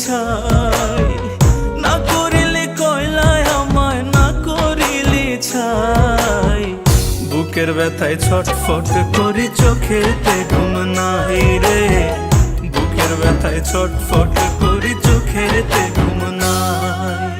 ছাই, না করিলে কয়লায় আমায় না করিলে ছাই। বুকের ব্যথায় ছটফট করি চোখেতে ঘুম নাই রে, বুকের ব্যথায় ছটফট করি চোখেতে ঘুম নাই।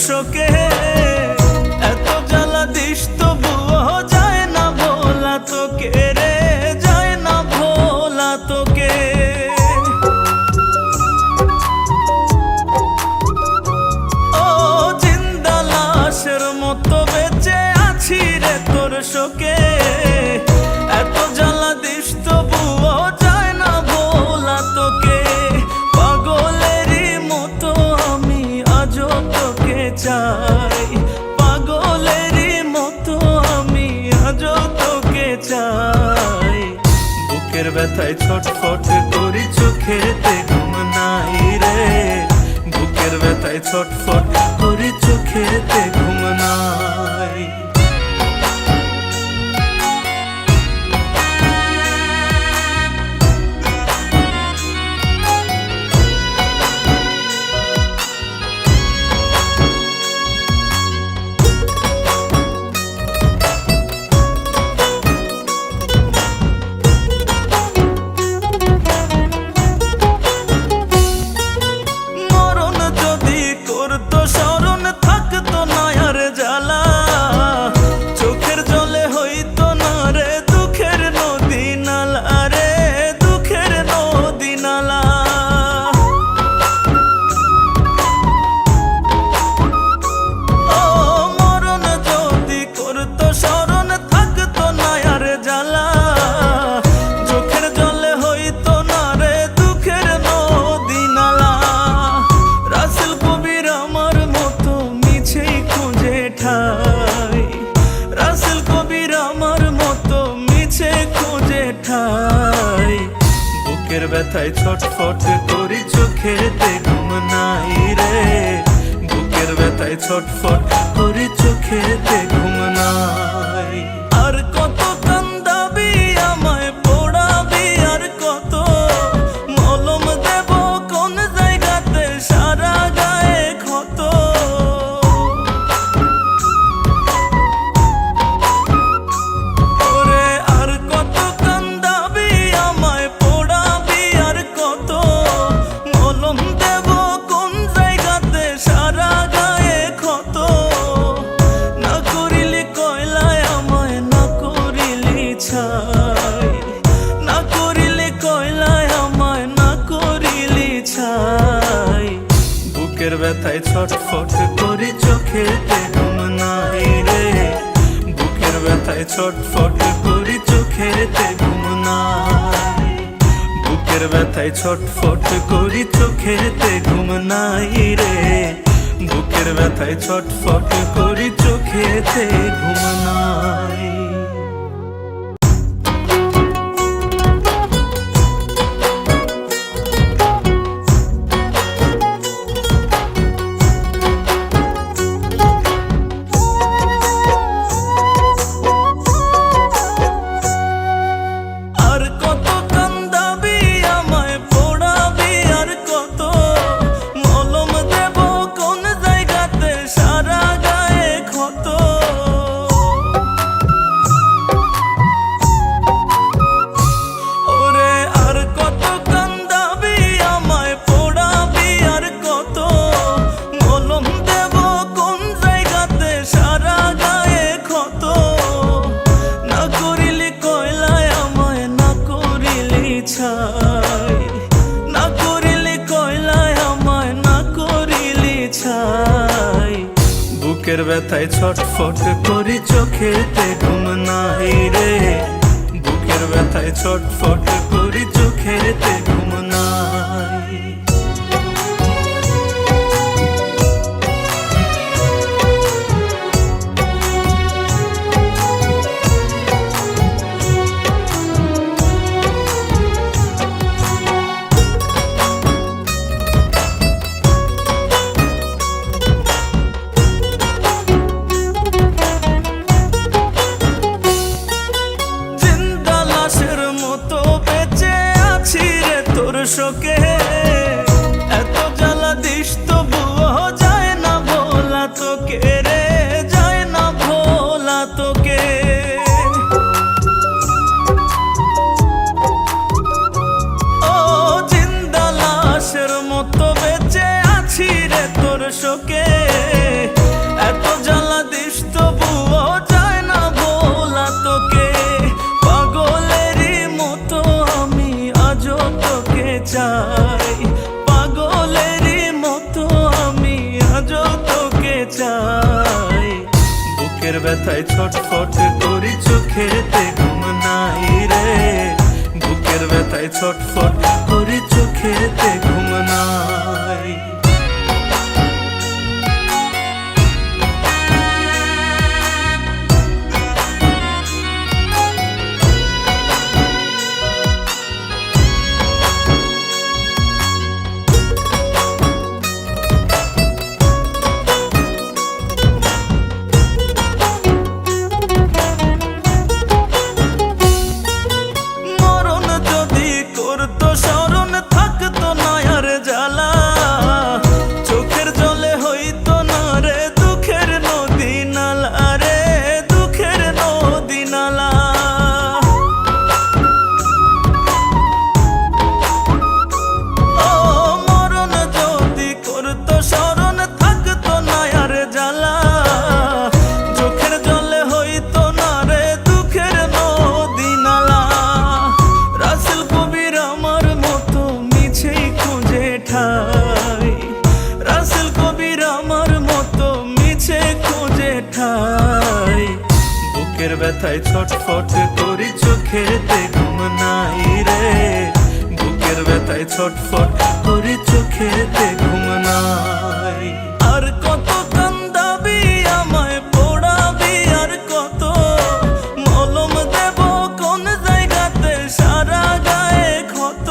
শোকে এত জ্বালা দিস তবুও যায় না ভোলা তোকে রে, যায় না ভোলা তোকে। ও জিন্দা লাশের মতো বেঁচে আছি রে তোর শোকে, এত জ্বালা দিস তবুও যায় না ভোলা তোকে। পাগলেরই মতো আমি আজও তোকে চাই, পাগলেরই মতো আমি আজও তোকে চাই। বুকের ব্যথায় ছটফট করি চোখেতে ঘুম নাই রে, বুকের ব্যথায় ছটফট করি চোখেতে ঘুম নাই। রাসেল কবির আমার মতো মিছে খুঁজে ঠাই, বুকের ব্যথায় ছটফট করি চোখেতে ঘুম নাই রে, বুকের ব্যথায় ছটফট করি চোখেতে ঘুম নাই। আর কত কান্দাবি আমায় পোড়াবি, আর কত মলম দেব কোন জায়গাতে সারা গায়ে ক্ষত। না করিলে কয়লায় আমায় না করিলে ছাই, বুকের ব্যথায় ছটফট করি চোখেতে ঘুম নাই রে, বুকের ব্যথায় ছটফট করি চোখেতে ঘুম নাই। বুকের ব্যথায় ছটফট করি চোখেতে ঘুম নাই রে, বুকের ব্যথায় ছটফট করি চোখেতে ঘুম নাই। বুকের ব্যথায় ছটফট করি চোখেতে ঘুম নাই রে, বুকের ব্যথায় ছটফট করি চোখেতে ঘুম নাই। এত জ্বালা দিস তবুও যায় না ভোলা তোকে রে, যায় না ভোলা তোকে। ও জিন্দা লাশের মতো বেঁচে আছি রে তোর শোকে, এত জ্বালা দিস তবুও যায় না ভোলা তোকে। পাগলেরই মতো আমি আজও তোকে চাই, পাগলেরই মতো আমি আজও তোকে চাই। বুকের ব্যথায় ছটফট করি চোখেতে ঘুম নাই রে, বুকের ব্যথায় ছটফট করি চোখেতে ঘুম নাই। স্মরণ থাকতো না আর জ্বালা, চোখের জলে হইতো না রে দুঃখের নদী নালা রে, দুঃখের নদী নালা। ও মরণ যদি করতো স্মরণ থাকতো না আর জ্বালা, চোখের জলে হইতো না রে দুঃখের নদী নালা। রাসেল কবির আমার মতো মিছেই খুঁজে ঠাই, রাসেল কবির আমার মতো মিছে খুঁজে ঠাই। বুকের ব্যথায় ছটফট করি চোখেতে ঘুম নাই রে, বুকের ব্যথায় ছটফট করি চোখেতে ঘুম নাই। আর কত কান্দাবি আমায় পোড়াবি, আর কত মলম দেব কোন জায়গাতে সারা গায়ে ক্ষত।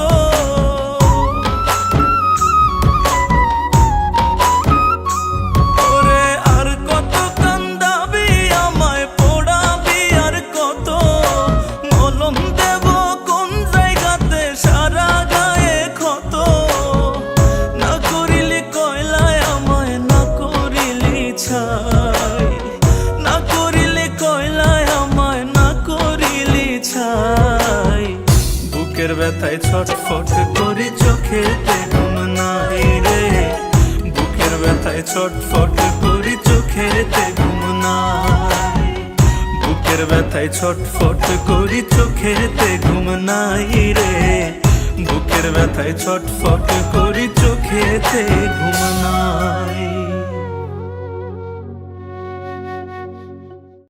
ওরে আর কত কান্দাবি আমায় পোড়াবি, আর কত মলম দেব কোন জায়গাতে সারা গায়ে ক্ষত। না করিলি কয়লায় আমায়, না করিলি ছাই, না করিলি কয়লায় আমায়, না করিলি ছাই। বুকের ব্যথায় ছটফট করি চোখেতে ঘুম নাই রে, বুকের ব্যথায় ছটফট করি চোখেতে ঘুম নাই। বুকের ব্যথায় ছটফট করি চোখেতে ঘুম নাই রে, বুকের ব্যথায় ছটফট করি চোখেতে ঘুম নাই।